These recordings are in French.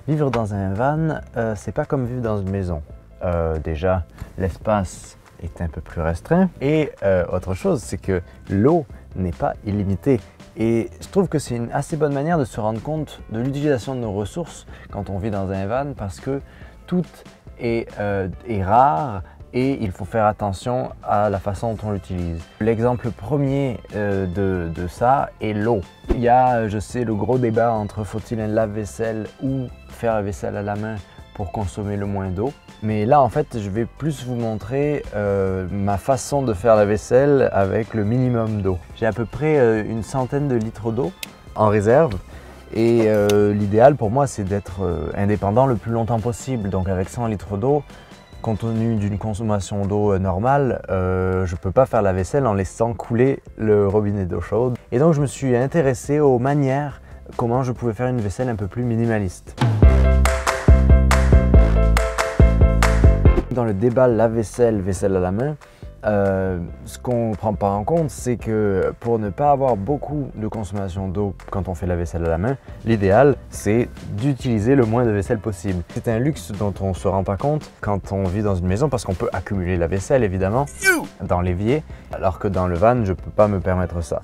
Vivre dans un van, c'est pas comme vivre dans une maison. Déjà, l'espace est un peu plus restreint. Et autre chose, c'est que l'eau n'est pas illimitée. Et je trouve que c'est une assez bonne manière de se rendre compte de l'utilisation de nos ressources quand on vit dans un van, parce que tout est rare et il faut faire attention à la façon dont on l'utilise. L'exemple premier de ça est l'eau. Il y a, je sais, le gros débat entre faut-il un lave-vaisselle ou faire la vaisselle à la main pour consommer le moins d'eau. Mais là, en fait, je vais plus vous montrer ma façon de faire la vaisselle avec le minimum d'eau. J'ai à peu près une centaine de litres d'eau en réserve. Et l'idéal pour moi, c'est d'être indépendant le plus longtemps possible. Donc avec 100 litres d'eau, compte tenu d'une consommation d'eau normale, je ne peux pas faire la vaisselle en laissant couler le robinet d'eau chaude. Et donc je me suis intéressé aux manières comment je pouvais faire une vaisselle un peu plus minimaliste. Dans le débat lave-vaisselle, vaisselle à la main, ce qu'on ne prend pas en compte, c'est que pour ne pas avoir beaucoup de consommation d'eau quand on fait la vaisselle à la main, l'idéal, c'est d'utiliser le moins de vaisselle possible. C'est un luxe dont on ne se rend pas compte quand on vit dans une maison, parce qu'on peut accumuler la vaisselle, évidemment, dans l'évier, alors que dans le van, je ne peux pas me permettre ça.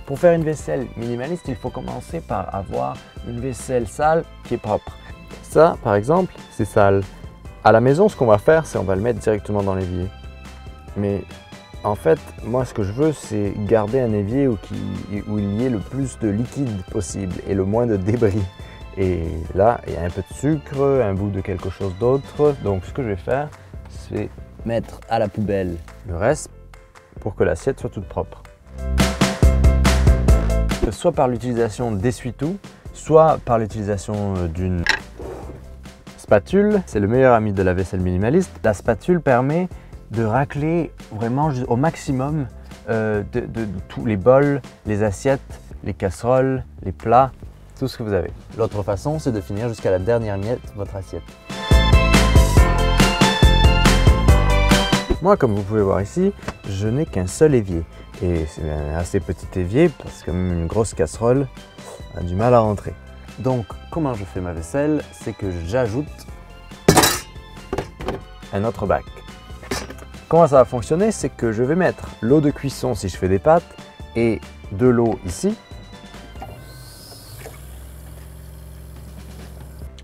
Pour faire une vaisselle minimaliste, il faut commencer par avoir une vaisselle sale qui est propre. Ça, par exemple, c'est sale. À la maison, ce qu'on va faire, c'est on va le mettre directement dans l'évier. Mais en fait, moi, ce que je veux, c'est garder un évier où il y ait le plus de liquide possible et le moins de débris. Et là, il y a un peu de sucre, un bout de quelque chose d'autre. Donc, ce que je vais faire, c'est mettre à la poubelle le reste pour que l'assiette soit toute propre. Soit par l'utilisation d'essuie-tout, soit par l'utilisation d'une spatule. C'est le meilleur ami de la vaisselle minimaliste. La spatule permet de racler vraiment au maximum de tous les bols, les assiettes, les casseroles, les plats, tout ce que vous avez. L'autre façon, c'est de finir jusqu'à la dernière miette votre assiette. Moi, comme vous pouvez voir ici, je n'ai qu'un seul évier. Et c'est un assez petit évier parce que même une grosse casserole a du mal à rentrer. Donc, comment je fais ma vaisselle? C'est que j'ajoute un autre bac. Comment ça va fonctionner? C'est que je vais mettre l'eau de cuisson si je fais des pâtes et de l'eau ici.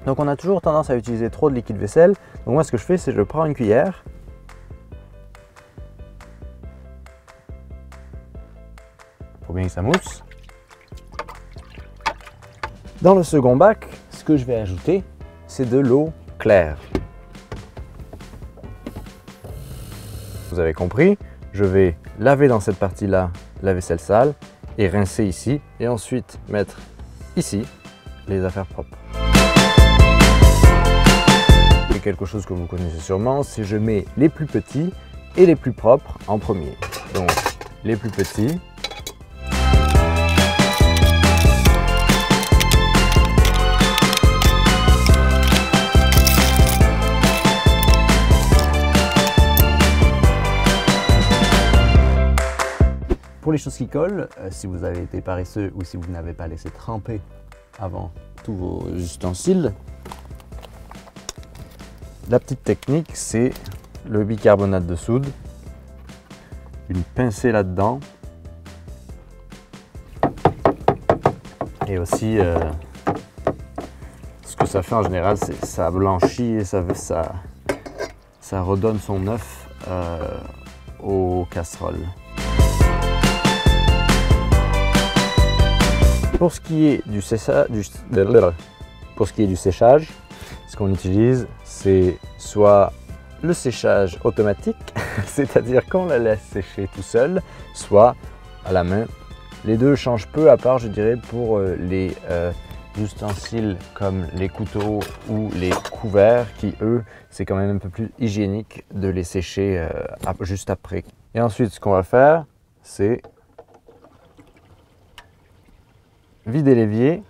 Donc, on a toujours tendance à utiliser trop de liquide vaisselle. Donc, moi, ce que je fais, c'est que je prends une cuillère. Pour bien que ça mousse. Dans le second bac, ce que je vais ajouter, c'est de l'eau claire. Vous avez compris, je vais laver dans cette partie-là la vaisselle sale et rincer ici. Et ensuite mettre ici les affaires propres. Et quelque chose que vous connaissez sûrement, c'est que je mets les plus petits et les plus propres en premier. Donc les plus petits. Pour les choses qui collent, si vous avez été paresseux ou si vous n'avez pas laissé tremper avant tous vos ustensiles, la petite technique, c'est le bicarbonate de soude, une pincée là-dedans et aussi ce que ça fait en général, c'est ça blanchit et ça redonne son œuf aux casseroles. Pour ce qui est du séchage, ce qu'on utilise, c'est soit le séchage automatique, c'est-à-dire qu'on la laisse sécher tout seul, soit à la main. Les deux changent peu, à part, je dirais, pour les ustensiles comme les couteaux ou les couverts, qui, eux, c'est quand même un peu plus hygiénique de les sécher juste après. Et ensuite, ce qu'on va faire, c'est vider l'évier.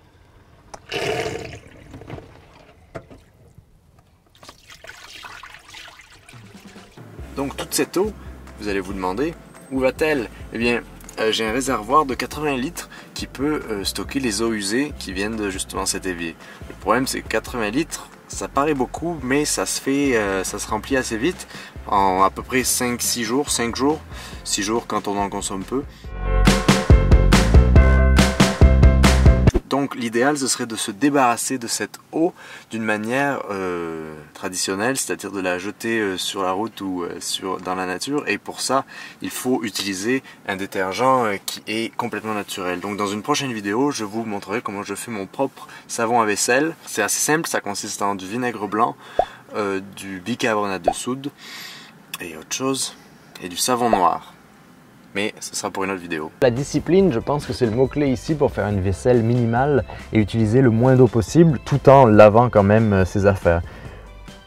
Donc toute cette eau, vous allez vous demander, où va-t-elle? Eh bien, j'ai un réservoir de 80 litres petit peu stocker les eaux usées qui viennent de justement cet évier. Le problème c'est que 80 litres, ça paraît beaucoup, mais ça se remplit assez vite, en à peu près 5-6 jours, 5 jours, 6 jours quand on en consomme peu. Donc l'idéal ce serait de se débarrasser de cette eau d'une manière traditionnelle, c'est-à-dire de la jeter sur la route ou dans la nature, et pour ça il faut utiliser un détergent qui est complètement naturel. Donc dans une prochaine vidéo je vous montrerai comment je fais mon propre savon à vaisselle. C'est assez simple, ça consiste en du vinaigre blanc, du bicarbonate de soude et autre chose, et du savon noir. Mais ce sera pour une autre vidéo. La discipline, je pense que c'est le mot-clé ici pour faire une vaisselle minimale et utiliser le moins d'eau possible tout en lavant quand même ses affaires.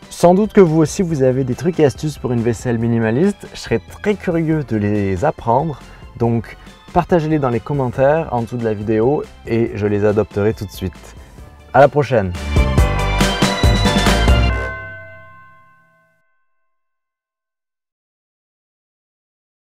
Sans doute que vous aussi vous avez des trucs et astuces pour une vaisselle minimaliste, je serais très curieux de les apprendre, donc partagez-les dans les commentaires en dessous de la vidéo et je les adopterai tout de suite. À la prochaine!